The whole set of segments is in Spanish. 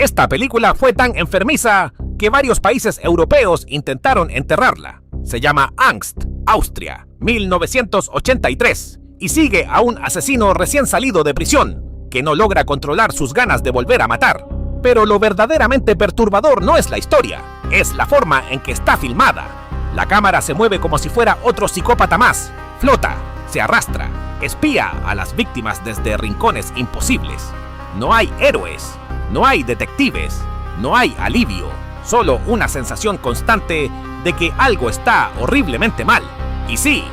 Esta película fue tan enfermiza que varios países europeos intentaron enterrarla. Se llama Angst, Austria, 1983, y sigue a un asesino recién salido de prisión, que no logra controlar sus ganas de volver a matar. Pero lo verdaderamente perturbador no es la historia, es la forma en que está filmada. La cámara se mueve como si fuera otro psicópata más, flota, se arrastra, espía a las víctimas desde rincones imposibles. No hay héroes, no hay detectives, no hay alivio, solo una sensación constante de que algo está horriblemente mal. Y sí,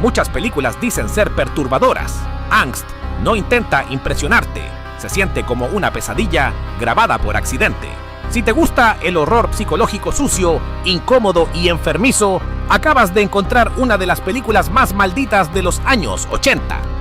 muchas películas dicen ser perturbadoras. Angst no intenta impresionarte, se siente como una pesadilla grabada por accidente. Si te gusta el horror psicológico sucio, incómodo y enfermizo, acabas de encontrar una de las películas más malditas de los años 80.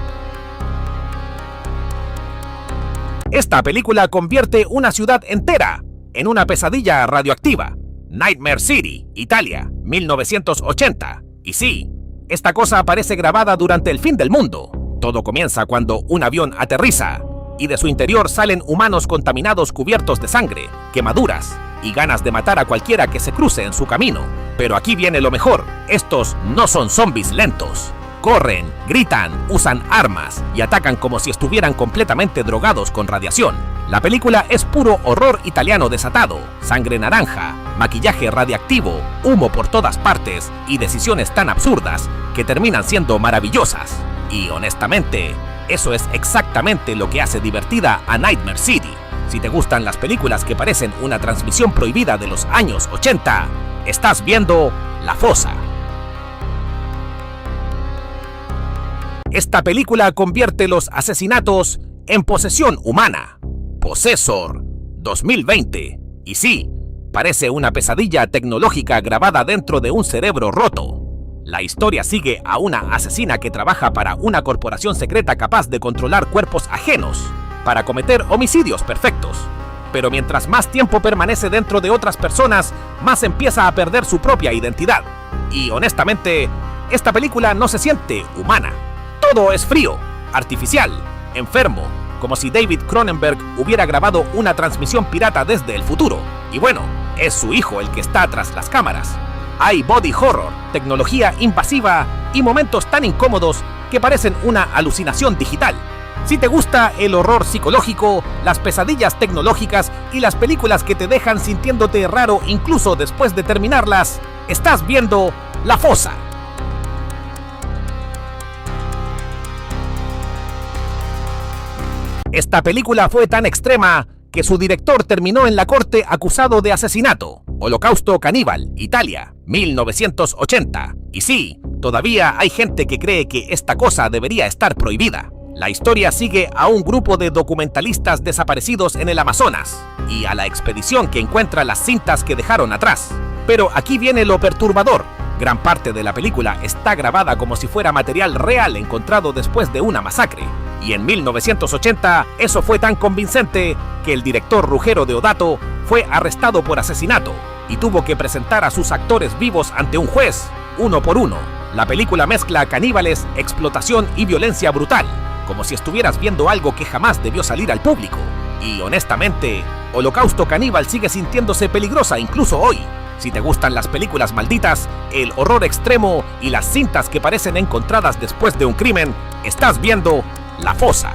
Esta película convierte una ciudad entera en una pesadilla radioactiva. Nightmare City, Italia, 1980. Y sí, esta cosa aparece grabada durante el fin del mundo. Todo comienza cuando un avión aterriza y de su interior salen humanos contaminados cubiertos de sangre, quemaduras y ganas de matar a cualquiera que se cruce en su camino. Pero aquí viene lo mejor, estos no son zombies lentos. Corren, gritan, usan armas y atacan como si estuvieran completamente drogados con radiación. La película es puro horror italiano desatado, sangre naranja, maquillaje radiactivo, humo por todas partes y decisiones tan absurdas que terminan siendo maravillosas. Y honestamente, eso es exactamente lo que hace divertida a Nightmare City. Si te gustan las películas que parecen una transmisión prohibida de los años 80, estás viendo La Fosa. Esta película convierte los asesinatos en posesión humana. Possessor, 2020. Y sí, parece una pesadilla tecnológica grabada dentro de un cerebro roto. La historia sigue a una asesina que trabaja para una corporación secreta capaz de controlar cuerpos ajenos para cometer homicidios perfectos. Pero mientras más tiempo permanece dentro de otras personas, más empieza a perder su propia identidad. Y honestamente, esta película no se siente humana. Todo es frío, artificial, enfermo, como si David Cronenberg hubiera grabado una transmisión pirata desde el futuro. Y bueno, es su hijo el que está tras las cámaras. Hay body horror, tecnología invasiva y momentos tan incómodos que parecen una alucinación digital. Si te gusta el horror psicológico, las pesadillas tecnológicas y las películas que te dejan sintiéndote raro incluso después de terminarlas, estás viendo La Fosa. Esta película fue tan extrema que su director terminó en la corte acusado de asesinato. Holocausto Caníbal, Italia, 1980. Y sí, todavía hay gente que cree que esta cosa debería estar prohibida. La historia sigue a un grupo de documentalistas desaparecidos en el Amazonas y a la expedición que encuentra las cintas que dejaron atrás. Pero aquí viene lo perturbador. Gran parte de la película está grabada como si fuera material real encontrado después de una masacre. Y en 1980 eso fue tan convincente que el director Ruggero Deodato fue arrestado por asesinato y tuvo que presentar a sus actores vivos ante un juez, uno por uno. La película mezcla caníbales, explotación y violencia brutal, como si estuvieras viendo algo que jamás debió salir al público. Y honestamente, Holocausto Caníbal sigue sintiéndose peligrosa incluso hoy. Si te gustan las películas malditas, el horror extremo y las cintas que parecen encontradas después de un crimen, estás viendo La Fosa.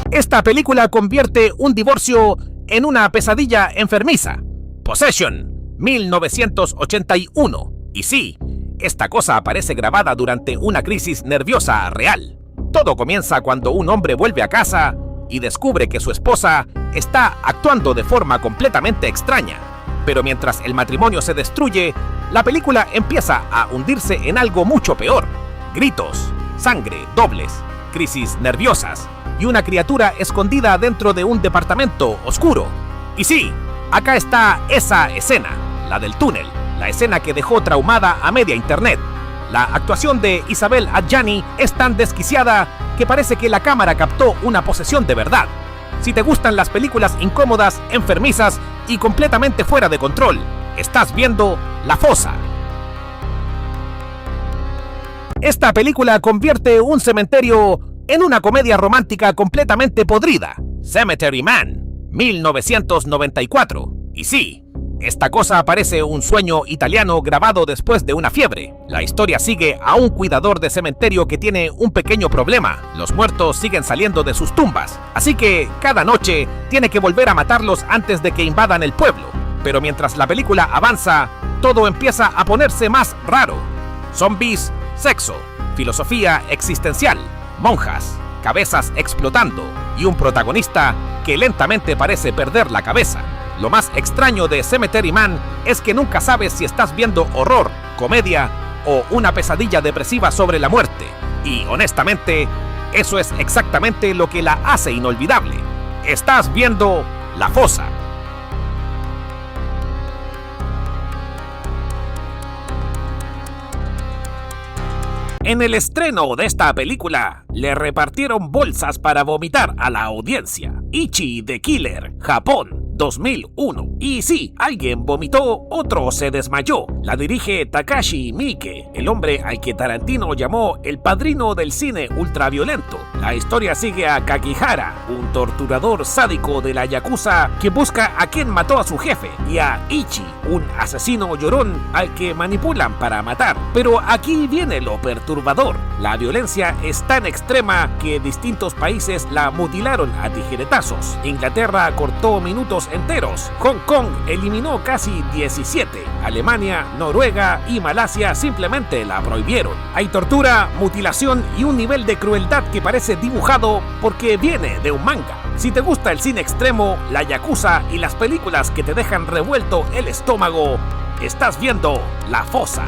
Esta película convierte un divorcio en una pesadilla enfermiza. Possession, 1981. Y sí, esta cosa aparece grabada durante una crisis nerviosa real. Todo comienza cuando un hombre vuelve a casa y descubre que su esposa está actuando de forma completamente extraña. Pero mientras el matrimonio se destruye, la película empieza a hundirse en algo mucho peor. Gritos, sangre, dobles, crisis nerviosas y una criatura escondida dentro de un departamento oscuro. Y sí, acá está esa escena, la del túnel, la escena que dejó traumada a media internet. La actuación de Isabelle Adjani es tan desquiciada que parece que la cámara captó una posesión de verdad. Si te gustan las películas incómodas, enfermizas y completamente fuera de control, estás viendo La Fosa. Esta película convierte un cementerio en una comedia romántica completamente podrida, Cemetery Man, 1994. Y sí, esta cosa parece un sueño italiano grabado después de una fiebre. La historia sigue a un cuidador de cementerio que tiene un pequeño problema. Los muertos siguen saliendo de sus tumbas, así que cada noche tiene que volver a matarlos antes de que invadan el pueblo. Pero mientras la película avanza, todo empieza a ponerse más raro. Zombies, sexo, filosofía existencial, monjas, cabezas explotando y un protagonista que lentamente parece perder la cabeza. Lo más extraño de Cemetery Man es que nunca sabes si estás viendo horror, comedia o una pesadilla depresiva sobre la muerte. Y honestamente, eso es exactamente lo que la hace inolvidable. Estás viendo La Fosa. En el estreno de esta película, le repartieron bolsas para vomitar a la audiencia. Ichi the Killer, Japón, 2001. Y sí, alguien vomitó, otro se desmayó. La dirige Takashi Miike, el hombre al que Tarantino llamó el padrino del cine ultraviolento. La historia sigue a Kakihara, un torturador sádico de la Yakuza que busca a quien mató a su jefe, y a Ichi, un asesino llorón al que manipulan para matar. Pero aquí viene lo perturbador. La violencia es tan extrema que distintos países la mutilaron a tijeretazos. Inglaterra cortó minutos enteros. Hong Kong eliminó casi 17. Alemania, Noruega y Malasia simplemente la prohibieron. Hay tortura, mutilación y un nivel de crueldad que parece dibujado porque viene de un manga. Si te gusta el cine extremo, la yakuza y las películas que te dejan revuelto el estómago, estás viendo La Fosa.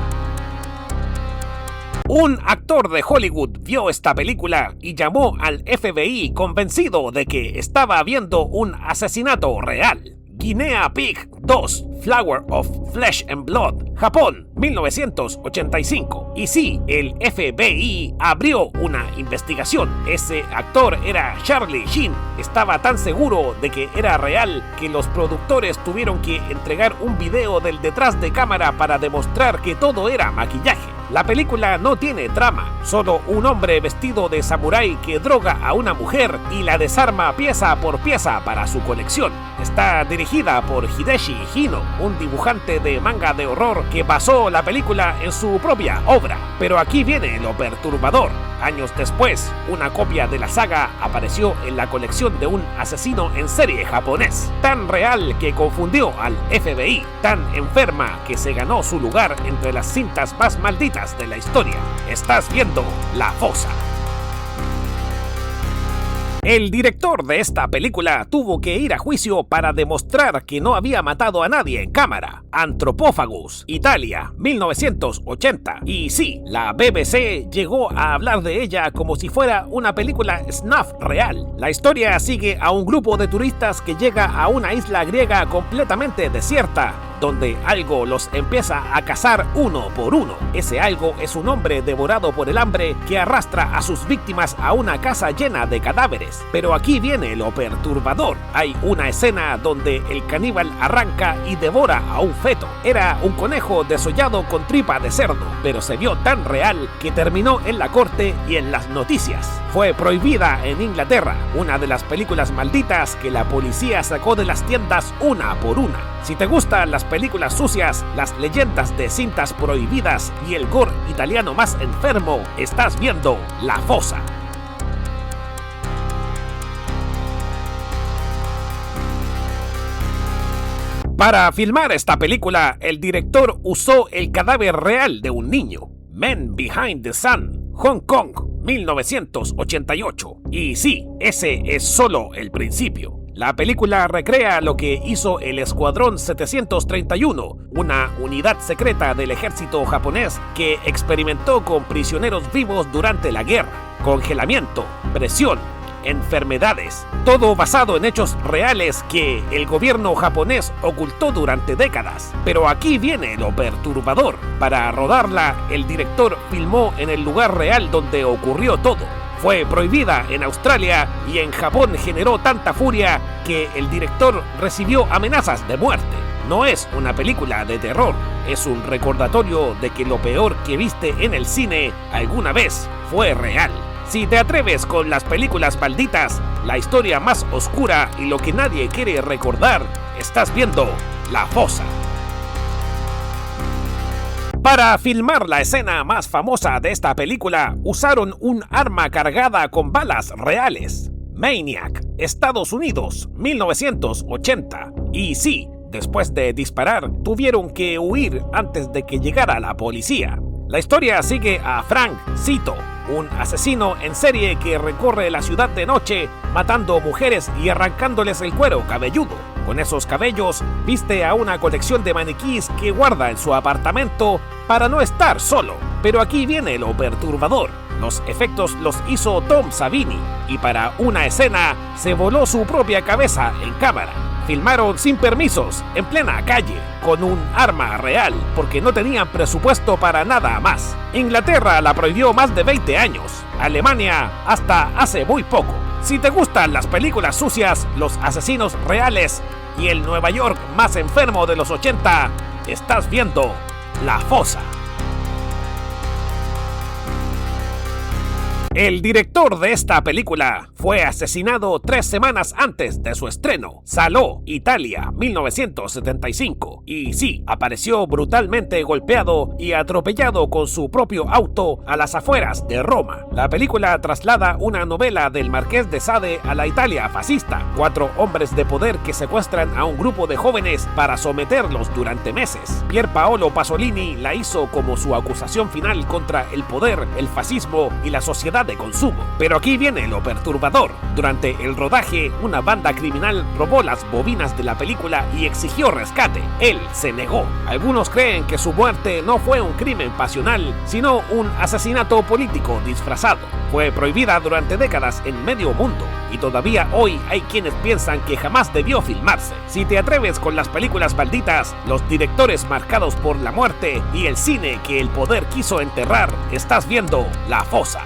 Un actor de Hollywood vio esta película y llamó al FBI convencido de que estaba viendo un asesinato real. Guinea Pig 2, Flower of Flesh and Blood, Japón, 1985. Y sí, el FBI abrió una investigación. Ese actor era Charlie Sheen. Estaba tan seguro de que era real que los productores tuvieron que entregar un video del detrás de cámara para demostrar que todo era maquillaje. La película no tiene trama, solo un hombre vestido de samurái que droga a una mujer y la desarma pieza por pieza para su colección. Está dirigida por Hideshi Hino, un dibujante de manga de horror que basó la película en su propia obra. Pero aquí viene lo perturbador. Años después, una copia de la saga apareció en la colección de un asesino en serie japonés, tan real que confundió al FBI, tan enferma que se ganó su lugar entre las cintas más malditas de la historia. Estás viendo La Fosa. El director de esta película tuvo que ir a juicio para demostrar que no había matado a nadie en cámara. Anthropophagus, Italia, 1980. Y sí, la BBC llegó a hablar de ella como si fuera una película snuff real. La historia sigue a un grupo de turistas que llega a una isla griega completamente desierta, donde algo los empieza a cazar uno por uno. Ese algo es un hombre devorado por el hambre que arrastra a sus víctimas a una casa llena de cadáveres. Pero aquí viene lo perturbador. Hay una escena donde el caníbal arranca y devora a un feto. Era un conejo desollado con tripa de cerdo, pero se vio tan real que terminó en la corte y en las noticias. Fue prohibida en Inglaterra, una de las películas malditas que la policía sacó de las tiendas una por una. Si te gustan las películas sucias, las leyendas de cintas prohibidas y el gore italiano más enfermo, estás viendo La Fosa. Para filmar esta película, el director usó el cadáver real de un niño. Men Behind the Sun, Hong Kong, 1988. Y sí, ese es solo el principio. La película recrea lo que hizo el Escuadrón 731, una unidad secreta del ejército japonés que experimentó con prisioneros vivos durante la guerra. Congelamiento, presión, enfermedades, todo basado en hechos reales que el gobierno japonés ocultó durante décadas. Pero aquí viene lo perturbador. Para rodarla, el director filmó en el lugar real donde ocurrió todo. Fue prohibida en Australia y en Japón generó tanta furia que el director recibió amenazas de muerte. No es una película de terror, es un recordatorio de que lo peor que viste en el cine alguna vez fue real. Si te atreves con las películas malditas, la historia más oscura y lo que nadie quiere recordar, estás viendo La Fosa. Para filmar la escena más famosa de esta película, usaron un arma cargada con balas reales. Maniac, Estados Unidos, 1980. Y sí, después de disparar, tuvieron que huir antes de que llegara la policía. La historia sigue a Frank Zito, un asesino en serie que recorre la ciudad de noche, matando mujeres y arrancándoles el cuero cabelludo. Con esos cabellos, viste a una colección de maniquís que guarda en su apartamento para no estar solo. Pero aquí viene lo perturbador. Los efectos los hizo Tom Savini y para una escena se voló su propia cabeza en cámara. Filmaron sin permisos, en plena calle, con un arma real, porque no tenían presupuesto para nada más. Inglaterra la prohibió más de 20 años, Alemania hasta hace muy poco. Si te gustan las películas sucias, los asesinos reales y el Nueva York más enfermo de los 80, estás viendo La Fosa. El director de esta película fue asesinado 3 semanas antes de su estreno. Salò, Italia, 1975. Y sí, apareció brutalmente golpeado y atropellado con su propio auto a las afueras de Roma. La película traslada una novela del Marqués de Sade a la Italia fascista. 4 hombres de poder que secuestran a un grupo de jóvenes para someterlos durante meses. Pier Paolo Pasolini la hizo como su acusación final contra el poder, el fascismo y la sociedad de consumo. Pero aquí viene lo perturbador. Durante el rodaje, una banda criminal robó las bobinas de la película y exigió rescate. Él se negó. Algunos creen que su muerte no fue un crimen pasional, sino un asesinato político disfrazado. Fue prohibida durante décadas en medio mundo y todavía hoy hay quienes piensan que jamás debió filmarse. Si te atreves con las películas malditas, los directores marcados por la muerte y el cine que el poder quiso enterrar, estás viendo La Fosa.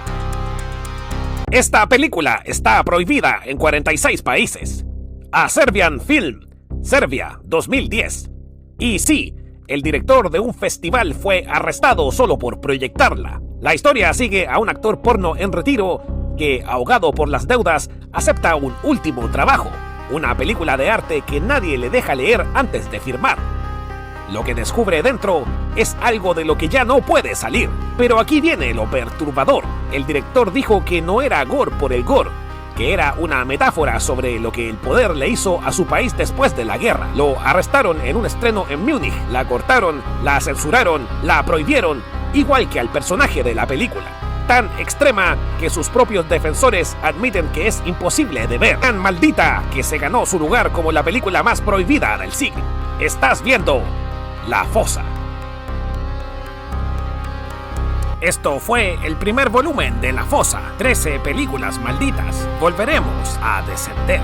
Esta película está prohibida en 46 países. A Serbian Film, Serbia, 2010. Y sí, el director de un festival fue arrestado solo por proyectarla. La historia sigue a un actor porno en retiro que, ahogado por las deudas, acepta un último trabajo, una película de arte que nadie le deja leer antes de firmar. Lo que descubre dentro es algo de lo que ya no puede salir. Pero aquí viene lo perturbador. El director dijo que no era gore por el gore, que era una metáfora sobre lo que el poder le hizo a su país después de la guerra. Lo arrestaron en un estreno en Múnich, la cortaron, la censuraron, la prohibieron, igual que al personaje de la película. Tan extrema que sus propios defensores admiten que es imposible de ver. Tan maldita que se ganó su lugar como la película más prohibida del siglo. Estás viendo La Fosa. Esto fue el primer volumen de La Fosa, 13 películas malditas. Volveremos a descender.